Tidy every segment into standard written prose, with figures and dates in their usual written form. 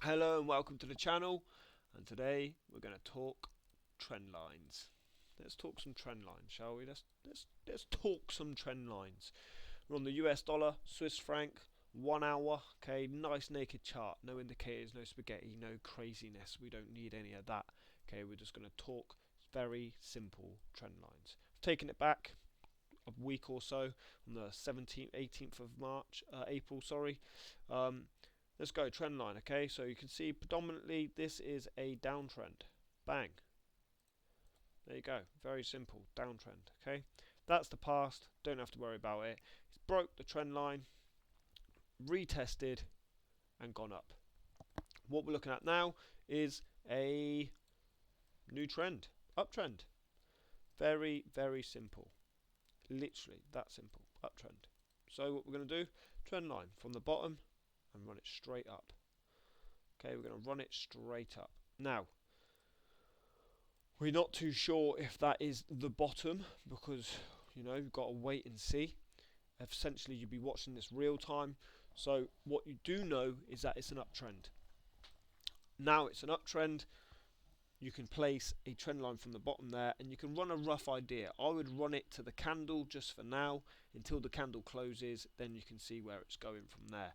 Hello and welcome to the channel, and today we're going to talk trend lines. Let's talk some trend lines, shall we? Let's talk some trend lines. We're on the US dollar, Swiss franc, 1 hour. Okay, nice naked chart, no indicators, no spaghetti, no craziness. We don't need any of that. Okay, we're just going to talk very simple trend lines. I've taken it back a week or so on the 17th, 18th of April. Sorry. Let's go trend line. Okay, so you can see predominantly this is a downtrend. Bang. There you go. Very simple downtrend. Okay, that's the past. Don't have to worry about it. It's broke the trend line, retested, and gone up. What we're looking at now is a new trend, uptrend. Very simple. Literally that simple. Uptrend. So what we're going to do, trend line from the bottom and run it straight up. Okay, we're going to run it straight up. Now, we're not too sure if that is the bottom because, you've got to wait and see. Essentially, you'll be watching this real time. So what you do know is that it's an uptrend. Now it's an uptrend. You can place a trend line from the bottom there and you can run a rough idea. I would run it to the candle just for now until the candle closes, then you can see where it's going from there.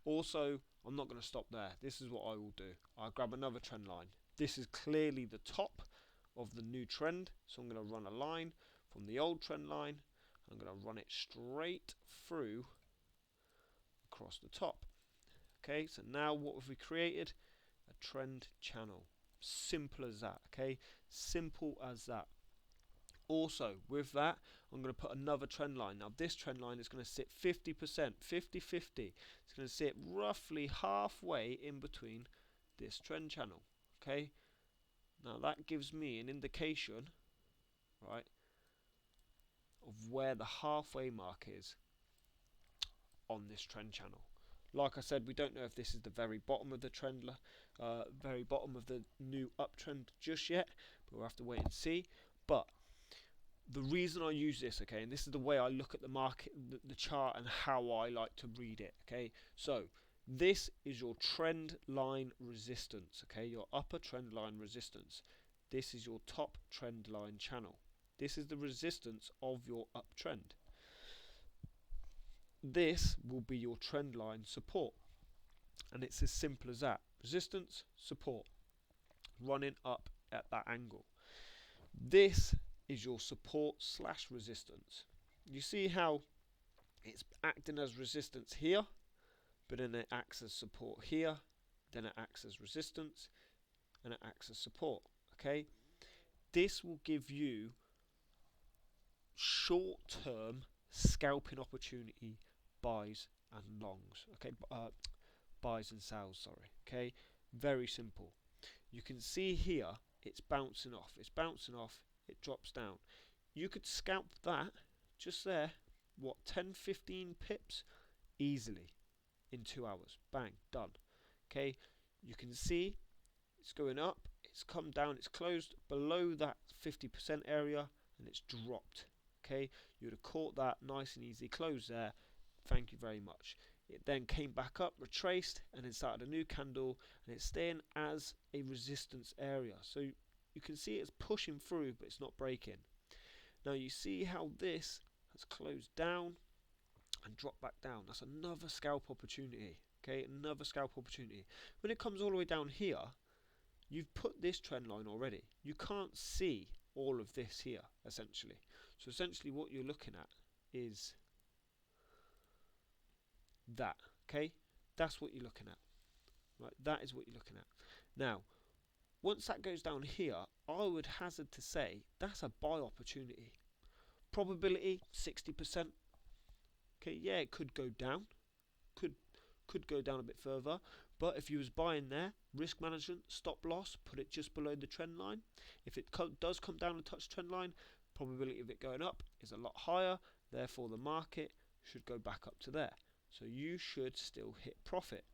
Also, I'm not going to stop there. This is what I will do. I'll grab another trend line. This is clearly the top of the new trend, so I'm going to run a line from the old trend line. I'm going to run it straight through across the top. Okay, so now what have we created? A trend channel. Simple as that. Okay, simple as that. Also, with that, I'm going to put another trend line. Now, this trend line is going to sit 50%, 50-50. It's going to sit roughly halfway in between this trend channel. Okay, now that gives me an indication, right, of where the halfway mark is on this trend channel. Like I said, we don't know if this is the very bottom of the trend, very bottom of the new uptrend just yet, but we'll have to wait and see. But the reason I use this, okay, and this is the way I look at the market, the chart, and how I like to read it, okay. So this is your trend line resistance, okay, your upper trend line resistance. This is your top trend line channel. This is the resistance of your uptrend. This will be your trend line support, and it's as simple as that. Resistance, support, running up at that angle. This is your support slash resistance. You see how it's acting as resistance here, but then it acts as support here, then it acts as resistance, and it acts as support. Okay, this will give you short-term scalping opportunity buys and longs. Okay, buys and sells. Sorry. Okay, very simple. You can see here it's bouncing off. It's bouncing off. It drops down. You could scalp that just there. What, 10-15 pips easily in 2 hours. Bang, done. Okay, you can see it's going up. It's come down. It's closed below that 50% area and it's dropped. Okay, you would have caught that nice and easy. Close there. Thank you very much. It then came back up, retraced, and then started a new candle, and it's staying as a resistance area. So you can see it's pushing through, but it's not breaking. Now you see how this has closed down and dropped back down. That's another scalp opportunity. Okay, another scalp opportunity. When it comes all the way down here, you've put this trend line already. You can't see all of this here, essentially. So essentially what you're looking at is that. Okay, that's what you're looking at. Right, that is what you're looking at. Now, once that goes down here, I would hazard to say that's a buy opportunity. Probability 60%. Okay, yeah, it could go down, could go down a bit further, but if you was buying there, risk management, stop loss, put it just below the trend line. If it does come down and touch trend line, probability of it going up is a lot higher, therefore the market should go back up to there. So you should still hit profit.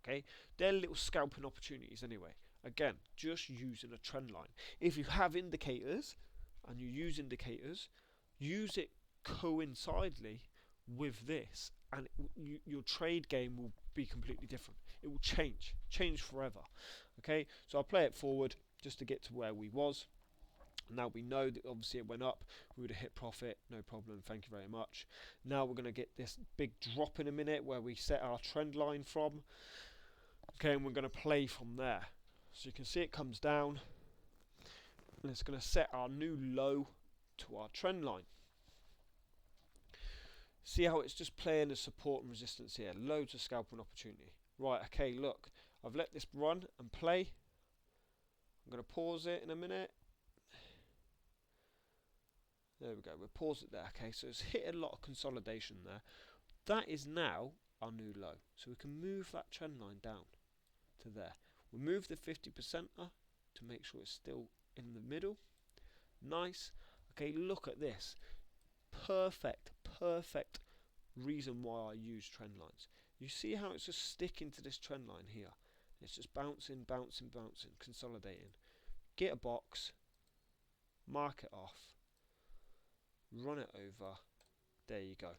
Okay, they're little scalping opportunities anyway. Again, just using a trend line. If you have indicators and you use indicators, use it coincidentally with this and your trade game will be completely different. It will change forever. Okay, so I'll play it forward just to get to where we was. Now we know that obviously it went up, we would have hit profit, no problem, thank you very much. Now we're going to get this big drop in a minute where we set our trend line from. Okay, and we're going to play from there. So you can see it comes down, and it's going to set our new low to our trend line. See how it's just playing as support and resistance here, loads of scalping opportunity. Right, okay, look, I've let this run and play. I'm going to pause it in a minute. There we go, we'll pause it there. Okay, so it's hit a lot of consolidation there. That is now our new low. So we can move that trend line down to there. We'll move the 50%er to make sure it's still in the middle. Nice. Okay, look at this. Perfect reason why I use trend lines. You see how it's just sticking to this trend line here. It's just bouncing, consolidating. Get a box, mark it off, run it over. There you go.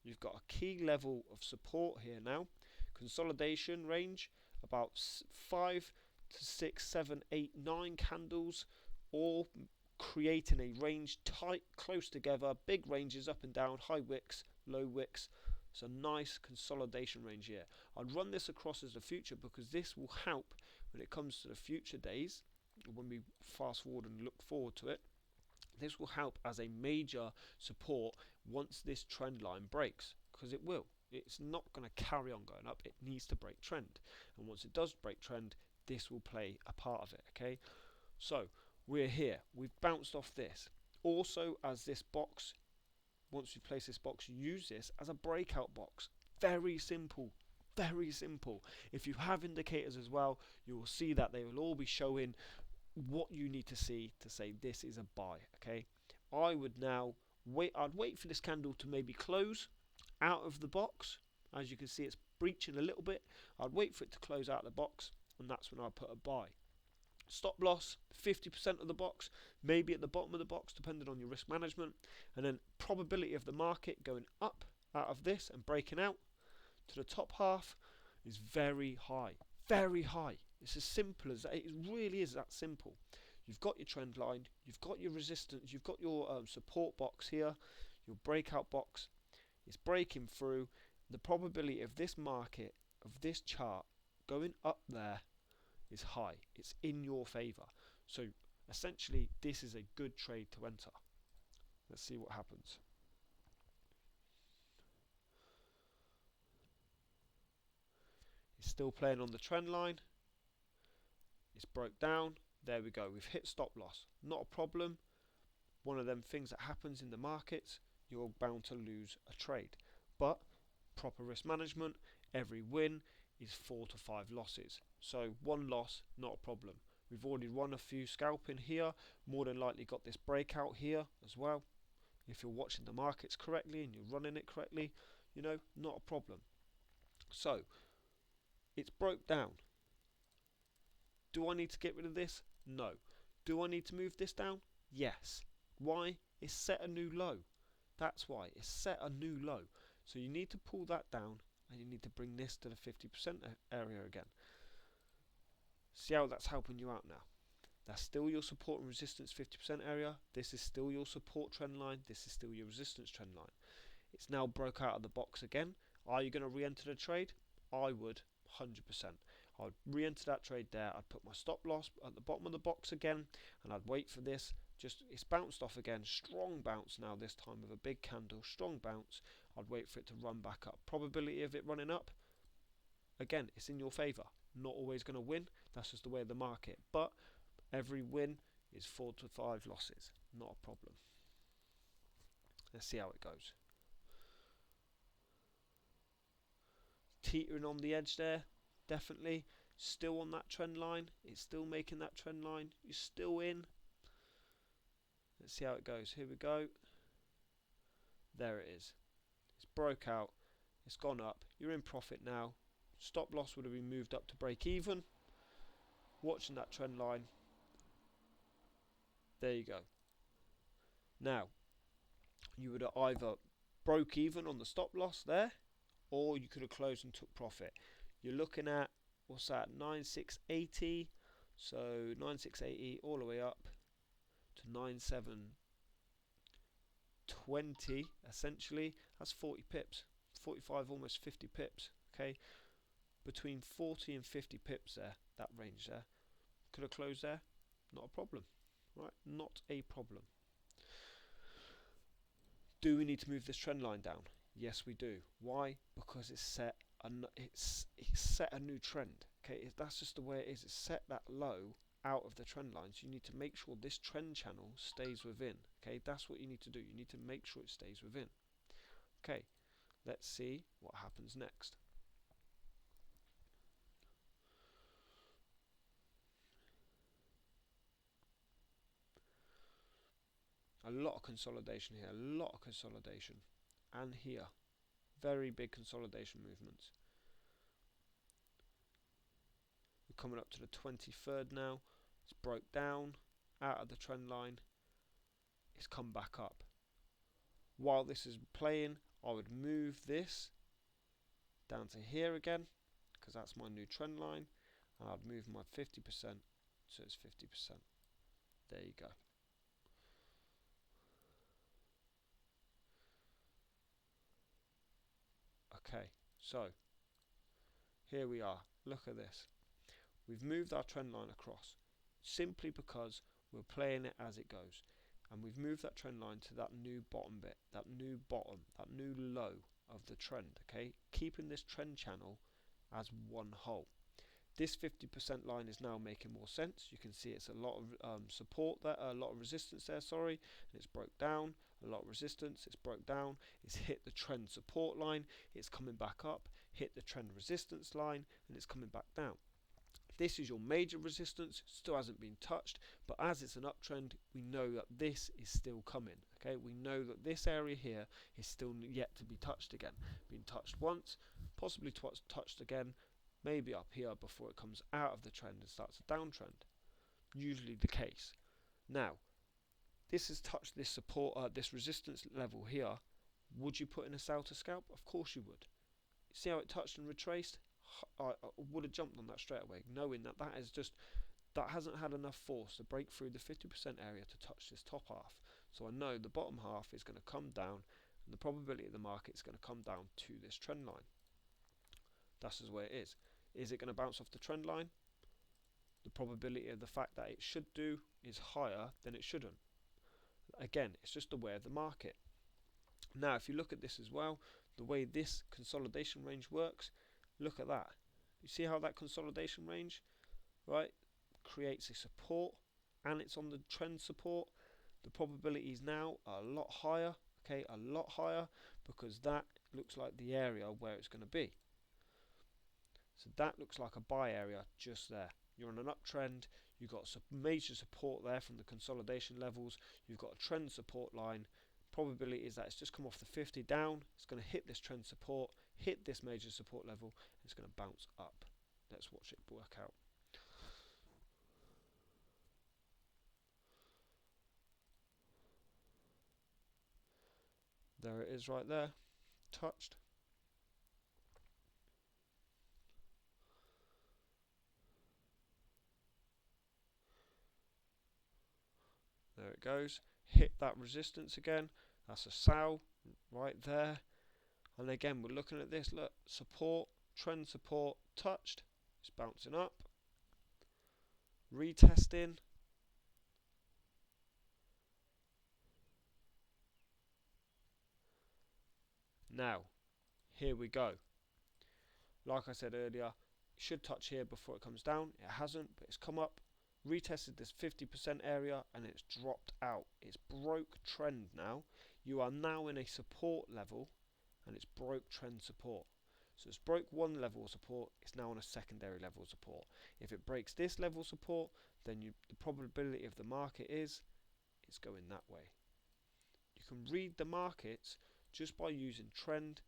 You've got a key level of support here now. Consolidation range about 5 to 6, 7, 8, 9 candles, all creating a range tight, close together, big ranges up and down, high wicks, low wicks. It's a nice consolidation range here. I'd run this across as the future because this will help when it comes to the future days, when we fast forward and look forward to it. This will help as a major support once this trend line breaks, because it will. It's not going to carry on going up. It needs to break trend, and once it does break trend, this will play a part of it. Okay, so we're here. We've bounced off this. Also, as this box, once you place this box, use this as a breakout box. Very simple. Very simple. If you have indicators as well, you will see that they will all be showing what you need to see to say this is a buy. Okay, I would now wait. I'd wait for this candle to maybe close out of the box. As you can see, it's breaching a little bit. I'd wait for it to close out of the box, and that's when I put a buy. Stop loss 50% of the box, maybe at the bottom of the box, depending on your risk management. And then probability of the market going up out of this and breaking out to the top half is very high. Very high. It's as simple as that. It really is that simple. You've got your trend line, you've got your resistance, you've got your support box here, your breakout box. It's breaking through. The probability of this market, of this chart going up there is high. It's in your favor. So essentially this is a good trade to enter. Let's see what happens. It's still playing on the trend line. It's broke down. There we go. We've hit stop loss. Not a problem. One of them things that happens in the markets, you're bound to lose a trade. But proper risk management, every win is 4 to 5 losses. So one loss, not a problem. We've already run a few scalping here. More than likely got this breakout here as well. If you're watching the markets correctly and you're running it correctly, you know, not a problem. So it's broke down. Do I need to get rid of this? No. Do I need to move this down? Yes. Why? It's set a new low. That's why. It's set a new low. So you need to pull that down and you need to bring this to the 50% area again. See how that's helping you out now. That's still your support and resistance 50% area. This is still your support trend line. This is still your resistance trend line. It's now broke out of the box again. Are you going to re-enter the trade? I would, 100%. I'd re-enter that trade there. I'd put my stop loss at the bottom of the box again, and I'd wait for this. Just, it's bounced off again. Strong bounce now, this time with a big candle. Strong bounce. I'd wait for it to run back up. Probability of it running up, again, it's in your favor. Not always going to win. That's just the way of the market. But every win is 4 to 5 losses. Not a problem. Let's see how it goes. Teetering on the edge there. Definitely. Still on that trend line. It's still making that trend line. You're still in. Let's see how it goes. Here we go. There it is. It's broke out. It's gone up. You're in profit now. Stop loss would have been moved up to break even. Watching that trend line. There you go. Now, you would have either broke even on the stop loss there, or you could have closed and took profit. You're looking at, what's that, 9680, so 9680 all the way up to 9720, essentially. That's 40 pips, 45, almost 50 pips. Okay, between 40 and 50 pips there, that range there. Could have closed there, not a problem, right? Not a problem. Do we need to move this trend line down? Yes, we do. Why? Because it's set a new trend. Okay, that's just the way it is. It's set that low out of the trend line, so you need to make sure this trend channel stays within. Okay, that's what you need to do. You need to make sure it stays within. Okay, let's see what happens next. A lot of consolidation here, a lot of consolidation, and here, very big consolidation movements. We're coming up to the 23rd now. It's broke down out of the trend line. It's come back up. While this is playing, I would move this down to here again, because that's my new trend line, and I'd move my 50%, so it's 50%. There you go. Okay, so here we are. Look at this. We've moved our trend line across simply because we're playing it as it goes, and we've moved that trend line to that new bottom bit, that new bottom, that new low of the trend. Okay, keeping this trend channel as one whole. This 50% line is now making more sense. You can see it's a lot of support there, a lot of resistance there, sorry, and it's broke down. A lot of resistance, it's broke down, it's hit the trend support line, it's coming back up, hit the trend resistance line, and it's coming back down. This is your major resistance, still hasn't been touched, but as it's an uptrend, we know that this is still coming. Okay, we know that this area here is still yet to be touched again. Been touched once, possibly touched again, maybe up here before it comes out of the trend and starts a downtrend. Usually the case. Now, this has touched this support, this resistance level here. Would you put in a sell to scalp? Of course you would. See how it touched and retraced? I would have jumped on that straight away, knowing that that hasn't had enough force to break through the 50% area to touch this top half. So I know the bottom half is going to come down, and the probability of the market is going to come down to this trend line. That's the way it is. Is it going to bounce off the trend line? The probability of the fact that it should do is higher than it shouldn't. Again, it's just the way of the market. Now, if you look at this as well, the way this consolidation range works, look at that. You see how that consolidation range, right, creates a support, and it's on the trend support. The probabilities now are a lot higher, okay, a lot higher, because that looks like the area where it's going to be. So that looks like a buy area just there. You're on an uptrend, you've got some major support there from the consolidation levels, you've got a trend support line. Probability is that it's just come off the 50 down, it's going to hit this trend support, hit this major support level, and it's going to bounce up. Let's watch it work out. There it is right there, touched. There it goes, hit that resistance again, that's a sell right there. And again, we're looking at this, look, support, trend support, touched, it's bouncing up, retesting. Now, here we go. Like I said earlier, it should touch here before it comes down. It hasn't, but it's come up, retested this 50% area, and it's dropped out. It's broke trend now. You are now in a support level, and it's broke trend support. So it's broke one level of support, it's now on a secondary level of support. If it breaks this level of support, then the probability of the market is it's going that way. You can read the markets just by using trend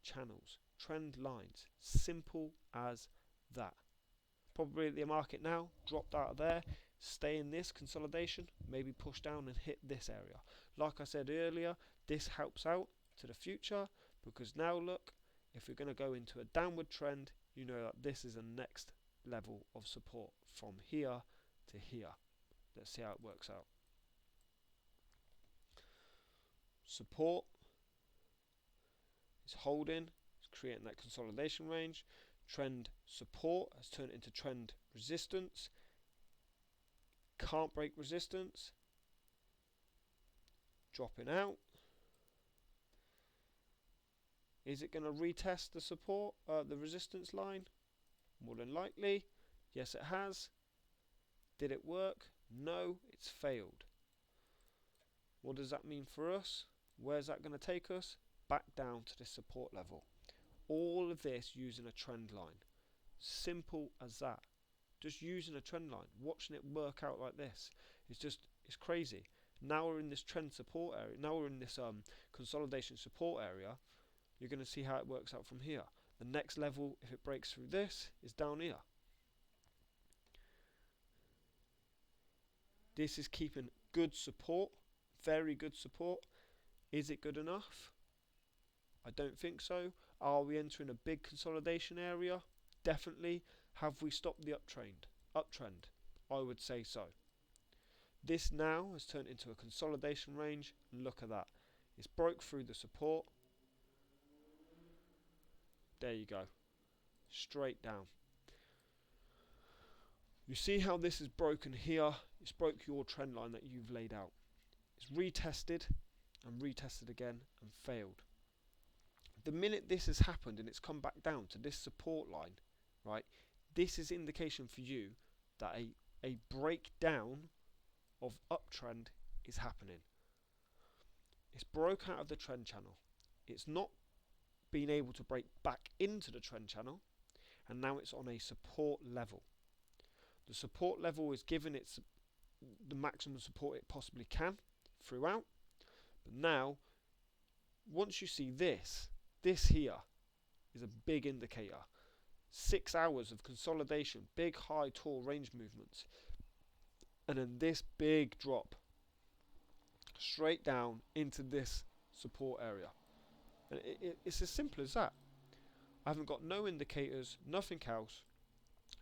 channels, trend lines. Simple as that. Probably the market now dropped out of there, stay in this consolidation, maybe push down and hit this area. Like I said earlier, this helps out to the future, because now look, if we're going to go into a downward trend, you know that this is a next level of support from here to here. Let's see how it works out. Support is holding, it's creating that consolidation range. Trend support has turned into trend resistance. Can't break resistance. Dropping out. Is it going to retest the support, the resistance line? More than likely. Yes, it has. Did it work? No, it's failed. What does that mean for us? Where's that going to take us? Back down to the support level. All of this using a trend line. Simple as that. Just using a trend line, watching it work out like this. It's crazy. Now we're in this trend support area. Now we're in this consolidation support area. You're going to see how it works out from here. The next level, if it breaks through this, is down here. This is keeping good support, very good support. Is it good enough? I don't think so. Are we entering a big consolidation area? Definitely. Have we stopped the uptrend? I would say so. This now has turned into a consolidation range. Look at that. It's broke through the support. There you go. Straight down. You see how this is broken here? It's broke your trend line that you've laid out. It's retested and retested again and failed. The minute this has happened and it's come back down to this support line, right, this is indication for you that a breakdown of uptrend is happening. It's broke out of the trend channel. It's not been able to break back into the trend channel, and now it's on a support level. The support level is given its the maximum support it possibly can throughout, but now once you see this here is a big indicator. 6 hours of consolidation, big high tall range movements, and then this big drop straight down into this support area. And it's as simple as that. I haven't got no indicators, nothing else.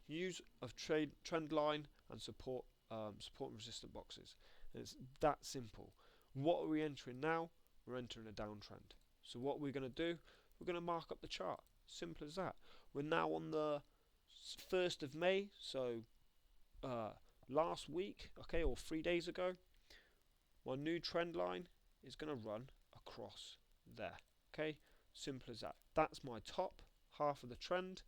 Use of trend line and support and resistance boxes. And it's that simple. What are we entering now? We're entering a downtrend. So what we're going to do, we're going to mark up the chart. Simple as that. We're now on the 1st of May, so last week, okay, or 3 days ago. My new trend line is going to run across there. Okay, simple as that. That's my top half of the trend.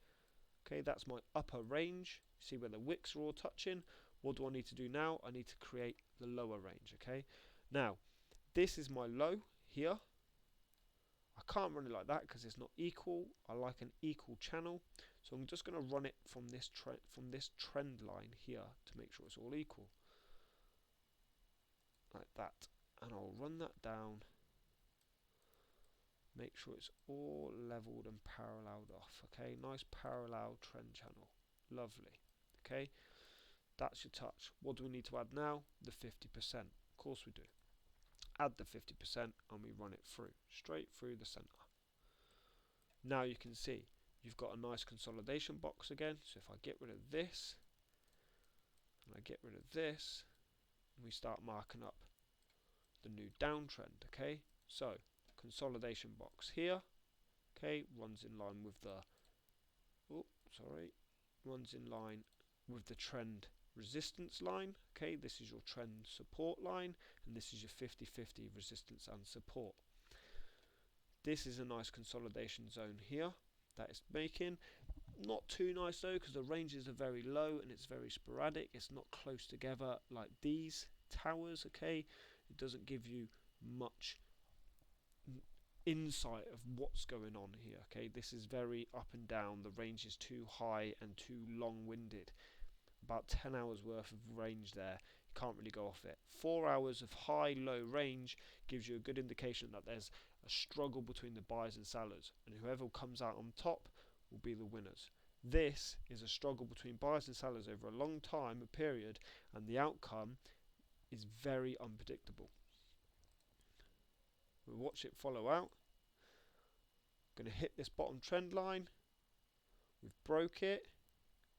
Okay, that's my upper range. See where the wicks are all touching. What do I need to do now? I need to create the lower range. Okay, now this is my low here. I can't run it like that because it's not equal. I like an equal channel, so I'm just going to run it from this trend line here to make sure it's all equal, like that. And I'll run that down. Make sure it's all leveled and paralleled off. Okay, nice parallel trend channel. Lovely. Okay, that's your touch. What do we need to add now? The 50%. Of course we do. Add the 50% and we run it through, straight through the center. Now you can see you've got a nice consolidation box again. So if I get rid of this and I get rid of this, we start marking up the new downtrend. Okay, so consolidation box here, okay, runs in line with the runs in line with the trend resistance line. Okay, this is your trend support line, and this is your 50-50 resistance and support. This is a nice consolidation zone here that it's making. Not too nice though, because the ranges are very low and it's very sporadic. It's not close together like these towers. Okay, it doesn't give you much insight of what's going on here. Okay, this is very up and down. The range is too high and too long-winded. About 10 hours worth of range there. You can't really go off it. 4 hours of high-low range gives you a good indication that there's a struggle between the buyers and sellers, and whoever comes out on top will be the winners. This is a struggle between buyers and sellers over a long time, a period, and the outcome is very unpredictable. We'll watch it follow out. Going to hit this bottom trend line. We've broke it,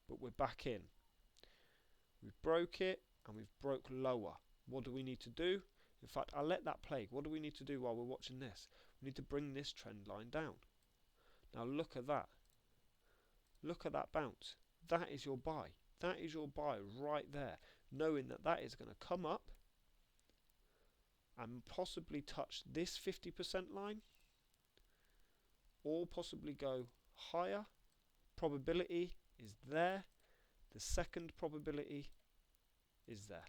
but we're back in. We've broke it and we've broke lower. What do we need to do? In fact, I'll let that play. What do we need to do while we're watching this? We need to bring this trend line down. Now look at that. Look at that bounce. That is your buy. That is your buy right there. Knowing that that is going to come up and possibly touch this 50% line, or possibly go higher. Probability is there. The second probability is there.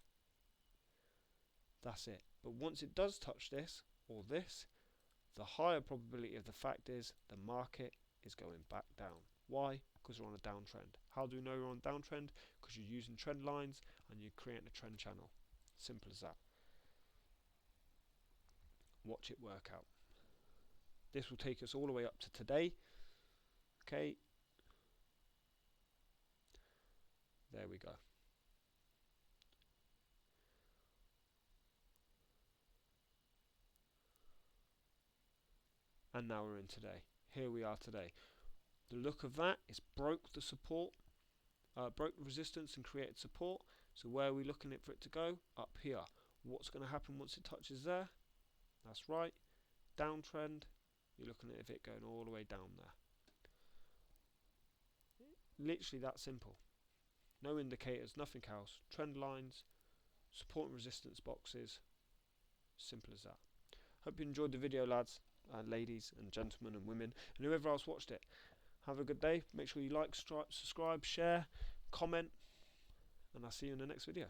That's it. But once it does touch this or this, the higher probability of the fact is the market is going back down. Why? Because we're on a downtrend. How do we know we're on a downtrend? Because you're using trend lines and you're creating a trend channel. Simple as that. Watch it work out. This will take us all the way up to today. Okay. There we go. And now we're in today. Here we are today. The look of that is broke the support, broke the resistance and created support. So where are we looking for it to go? Up here. What's going to happen once it touches there? That's right. Downtrend. You're looking at it going all the way down there. Literally that simple. No indicators, nothing else. Trend lines, support and resistance boxes. Simple as that. Hope you enjoyed the video, lads and ladies and gentlemen and women and whoever else watched it. Have a good day. Make sure you like, subscribe, share, comment, and I'll see you in the next video.